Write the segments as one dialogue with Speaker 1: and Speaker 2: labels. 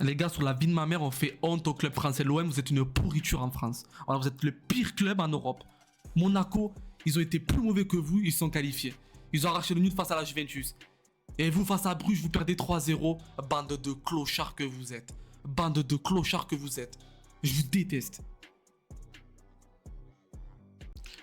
Speaker 1: Les gars, sur la vie de ma mère, on fait honte au club français. L'OM, vous êtes une pourriture en France. Alors, vous êtes le pire club en Europe. Monaco, ils ont été plus mauvais que vous, ils sont qualifiés. Ils ont arraché le nul face à la Juventus. Et vous, face à Bruges, vous perdez 3-0. Bande de clochards que vous êtes. Bande de clochards que vous êtes. Je vous déteste.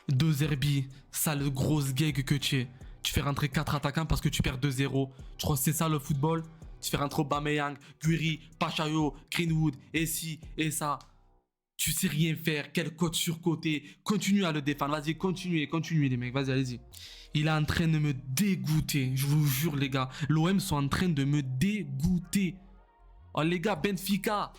Speaker 1: De Zerbi, sale grosse gag que tu es. Tu fais rentrer 4 attaquants parce que tu perds 2-0. Tu crois que c'est ça le football? Tu fais rentrer Aubameyang, Guri, Pachayo, Greenwood, et ci, et ça. Tu sais rien faire. Quel côte sur côté. Continue à le défendre. Vas-y, continuez les mecs. Vas-y, allez-y. Il est en train de me dégoûter. Je vous jure, les gars. L'OM sont en train de me dégoûter. Oh, les gars, Benfica.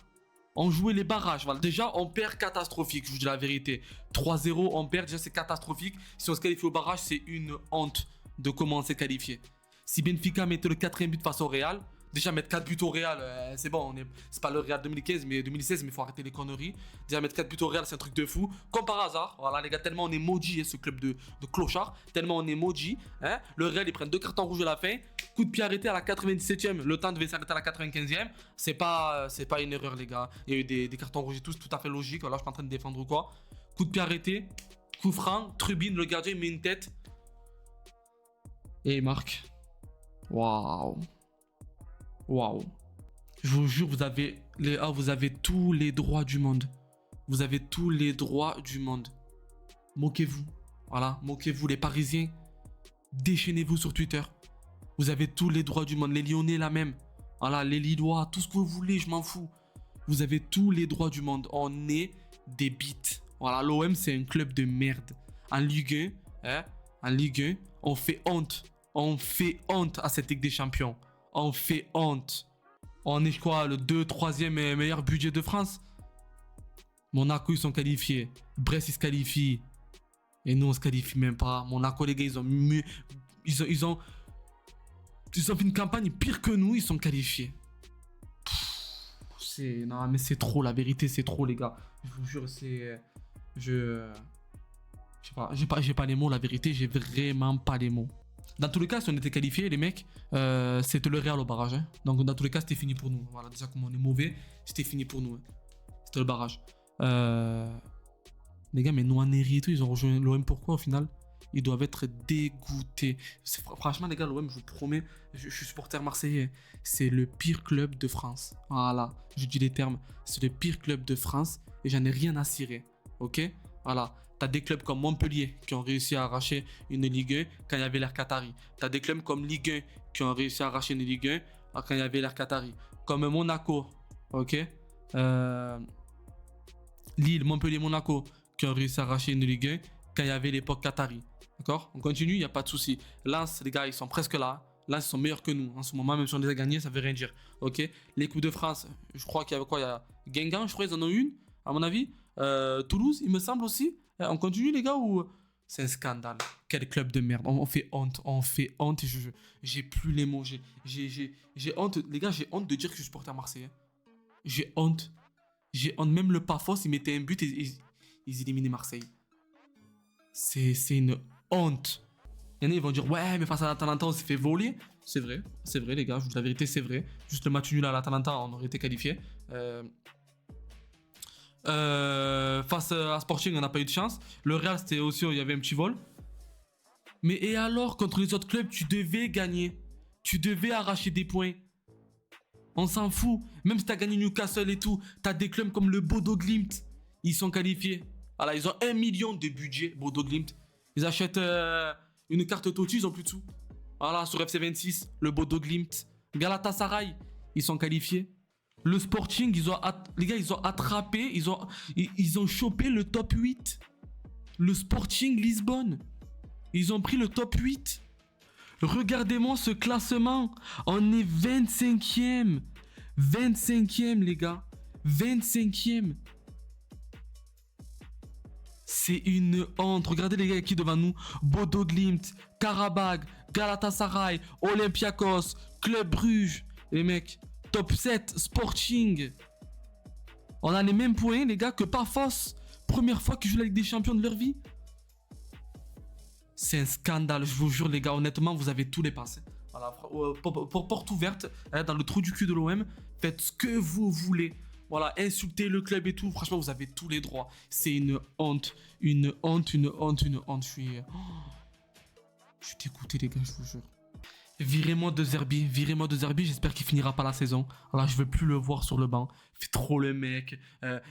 Speaker 1: On jouait les barrages. Voilà. Déjà, on perd catastrophique. Je vous dis la vérité. 3-0, on perd. Déjà, c'est catastrophique. Si on se qualifie au barrage, c'est une honte de comment on s'est qualifié. Si Benfica mettait le 4e but face au Real, déjà mettre 4 buts au Real, c'est bon. C'est pas le Real 2015, mais 2016, mais il faut arrêter les conneries. Déjà mettre 4 buts au Real, c'est un truc de fou. Comme par hasard, voilà les gars, tellement on est maudit, hein, ce club de clochards. Tellement on est maudit. Hein. Le Real, ils prennent 2 cartons rouges à la fin. Coup de pied arrêté à la 97e. Le temps devait s'arrêter à la 95e. C'est pas une erreur, les gars. Il y a eu des cartons rouges et tout, c'est tout à fait logique. Voilà, je suis pas en train de défendre ou quoi. Coup de pied arrêté. Coup franc. Trubin, le gardien, met une tête. Et il marque. Waouh. Waouh. Je vous jure, vous avez tous les droits du monde. Vous avez tous les droits du monde. Moquez-vous. Voilà, moquez-vous les Parisiens. Déchaînez-vous sur Twitter. Vous avez tous les droits du monde. Les Lyonnais, la même. Voilà, les Lillois, tout ce que vous voulez, je m'en fous. Vous avez tous les droits du monde. On est des bites. Voilà, l'OM, c'est un club de merde. En Ligue 1, hein, en Ligue 1, on fait honte. On fait honte à cette Ligue des Champions. On fait honte. On est, je crois, le 3e meilleur budget de France. Monaco, ils sont qualifiés. Brest, ils se qualifient. Et nous, on se qualifie même pas. Monaco, les gars, ils ont fait une campagne pire que nous. Ils sont qualifiés. Non, mais c'est trop. La vérité, c'est trop, les gars. Je vous jure, c'est... Je sais pas. J'ai pas les mots, la vérité. J'ai vraiment pas les mots. Dans tous les cas, si on était qualifiés, les mecs, c'était le Real au barrage. Hein. Donc, dans tous les cas, c'était fini pour nous. Voilà, déjà, comme on est mauvais, c'était fini pour nous. Hein. C'était le barrage. Les gars, mais Noaneri et tout, ils ont rejoint l'OM. Pourquoi, au final? Ils doivent être dégoûtés. Franchement, les gars, l'OM, je vous promets, je suis supporter marseillais. C'est le pire club de France. Voilà, je dis les termes. C'est le pire club de France et j'en ai rien à cirer. Ok? Voilà. T'as des clubs comme Montpellier qui ont réussi à arracher une Ligue 1 quand il y avait l'ère Qatari. T'as des clubs comme Ligue 1 qui ont réussi à arracher une Ligue 1 quand il y avait l'ère Qatari. Comme Monaco, ok, Lille, Montpellier, Monaco qui ont réussi à arracher une Ligue 1 quand il y avait l'époque Qatari. D'accord? On continue, il n'y a pas de souci. Lens, les gars, ils sont presque là. Lens, ils sont meilleurs que nous. En ce moment, même si on les a gagnés, ça ne veut rien dire. Ok? Les Coupes de France, je crois qu'il y avait quoi? Il y a Guingamp, je crois, ils en ont une, à mon avis. Toulouse, il me semble aussi. On continue, les gars, ou... C'est un scandale. Quel club de merde. On fait honte. On fait honte. J'ai plus les mots. J'ai honte. Les gars, j'ai honte de dire que je suis supporter marseillais. J'ai honte. J'ai honte. Même le Pafos, ils mettaient un but et ils éliminaient Marseille. C'est une honte. Il y en a, ils vont dire, ouais, mais face à l'Atalanta, on s'est fait voler. C'est vrai, les gars. Je vous dis la vérité, c'est vrai. Juste le match nul à l'Atalanta, on aurait été qualifié. Face à Sporting, on n'a pas eu de chance. Le Real, c'était aussi, il y avait un petit vol. Mais et alors, contre les autres clubs, tu devais gagner. Tu devais arracher des points. On s'en fout. Même si tu as gagné Newcastle et tout, tu as des clubs comme le Bodo Glimt. Ils sont qualifiés. Voilà, ils ont 1 million de budget, Bodo Glimt. Ils achètent une carte Totti, ils ont plus de sous. Voilà, sur FC26, le Bodo Glimt. Galatasaray, ils sont qualifiés. Le Sporting, les gars, ils ont attrapé, ils ont chopé le top 8. Le Sporting Lisbonne. Ils ont pris le top 8. Regardez-moi ce classement. On est 25e. 25e, les gars. 25e. C'est une honte. Regardez les gars qui devant nous. Bodo Glimt, Karabag, Galatasaray, Olympiakos, Club Bruges. Les mecs, top 7, Sporting. On a les mêmes points, les gars, que Pafos. Première fois qu'ils jouent la Ligue des Champions de leur vie. C'est un scandale, je vous jure, les gars. Honnêtement, vous avez tous les passés. Voilà, porte ouverte, hein, dans le trou du cul de l'OM. Faites ce que vous voulez. Voilà, insultez le club et tout. Franchement, vous avez tous les droits. C'est une honte. Une honte, une honte, une honte. Je suis dégoûté, les gars, je vous jure. Virez-moi de Zerbi, virez-moi de Zerbi, j'espère qu'il finira pas la saison. Alors je veux plus le voir sur le banc. Fait trop le mec.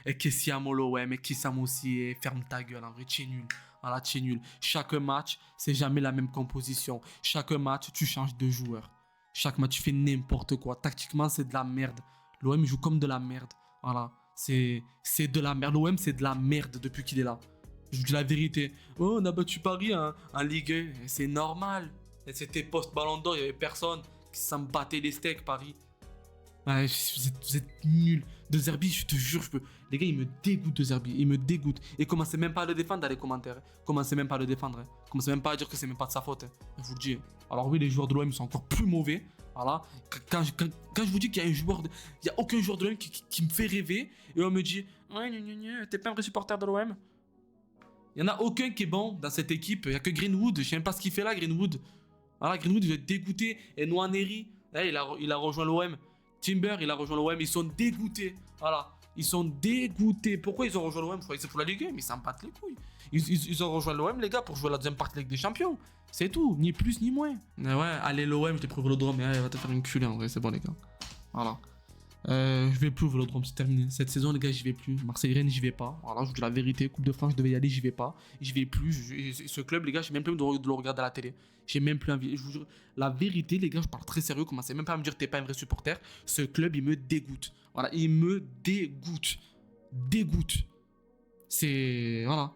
Speaker 1: Et Kessiamo l'OM, et Kissam aussi, et ferme ta gueule, en vrai, tu es nul. Voilà, tu es nul. Chaque match, c'est jamais la même composition. Chaque match, tu changes de joueur. Chaque match, tu fais n'importe quoi. Tactiquement, c'est de la merde. L'OM joue comme de la merde. Voilà, c'est de la merde. L'OM, c'est de la merde depuis qu'il est là. Je vous dis la vérité. Oh, on a battu Paris en Ligue 1. C'est normal. Et c'était post-ballon d'or, il n'y avait personne qui s'en battait les steaks, Paris. Ouais, vous êtes nuls. De Zerbi, je te jure, je peux. Les gars, il me dégoûte de Zerbi. Il me dégoûte. Et commencez même pas à le défendre dans les commentaires. Commencez même pas à le défendre. Commencez même pas à dire que c'est même pas de sa faute. Je vous le dis. Alors, oui, les joueurs de l'OM sont encore plus mauvais. Voilà. Quand je vous dis qu'il y a un joueur. Il n'y a aucun joueur de l'OM qui me fait rêver. Et on me dit ouais, t'es pas un vrai supporter de l'OM. Il n'y en a aucun qui est bon dans cette équipe. Il n'y a que Greenwood. Je sais même pas ce qu'il fait là, Greenwood. Voilà, Greenwood, il est dégoûté. Et Nwaneri, il a rejoint l'OM. Timber, il a rejoint l'OM. Ils sont dégoûtés. Voilà. Ils sont dégoûtés. Pourquoi ils ont rejoint l'OM? Je croyais que c'est pour la Ligue 1, mais ils s'en battent les couilles. Ils ont rejoint l'OM, les gars, pour jouer la deuxième partie de la Ligue des Champions. C'est tout. Ni plus, ni moins. Mais ouais, allez, l'OM, je t'ai pris au Vélodrome. Mais va te faire une culée en vrai. C'est bon, les gars. Voilà. Je vais plus au Vélodrome, c'est terminé. Cette saison, les gars, j'y vais plus. Marseille-Rennes, j'y vais pas. Voilà, je vous dis la vérité. Coupe de France, je devais y aller, j'y vais pas. J'y vais plus. Ce club, les gars, j'ai même plus envie de le regarder à la télé. J'ai même plus envie. Je vous jure, la vérité, les gars, je parle très sérieux. Commencez même pas à me dire que t'es pas un vrai supporter. Ce club, il me dégoûte. Voilà, il me dégoûte. Dégoûte. C'est. Voilà.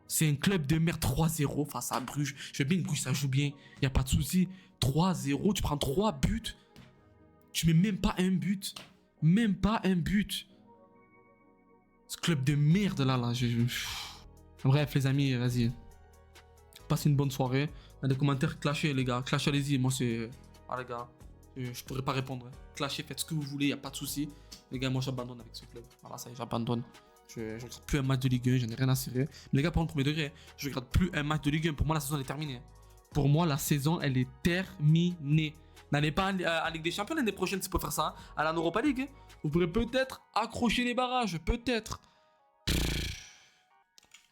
Speaker 1: C'est un club de merde 3-0 face à Bruges. Je veux bien que Bruges, ça joue bien. Y a pas de souci. 3-0, tu prends 3 buts. Tu mets même pas un but. Même pas un but. Ce club de merde là. Bref, les amis, vas-y. Passez une bonne soirée. Dans les commentaires, clashez, les gars. Clashez, allez-y. Moi, c'est. Ah, les gars. Je pourrais pas répondre. Clashez, faites ce que vous voulez. Y a pas de souci. Les gars, moi, j'abandonne avec ce club. Voilà, ça y est, j'abandonne. Je regarde plus un match de Ligue 1. J'en ai rien à cirer. Mais les gars, par contre, premier degré, je regarde plus un match de Ligue 1. Pour moi, la saison, elle est terminée. Pour moi, la saison, elle est terminée. N'allez pas en Ligue des Champions l'année prochaine si vous pouvez faire ça. À la Europa League. Vous pourrez peut-être accrocher les barrages. Peut-être.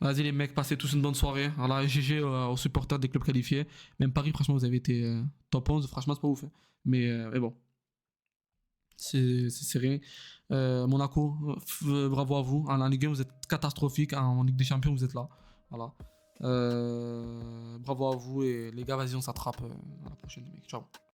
Speaker 1: Vas-y les mecs, passez tous une bonne soirée. Voilà, GG aux supporters des clubs qualifiés. Même Paris, franchement, vous avez été top 11. Franchement, c'est pas ouf. Hein. Mais bon. C'est serré. Monaco, bravo à vous. En Ligue 1, vous êtes catastrophique. En Ligue des Champions, vous êtes là. Voilà. Bravo à vous. Et les gars, vas-y, on s'attrape à la prochaine, les mecs. Ciao.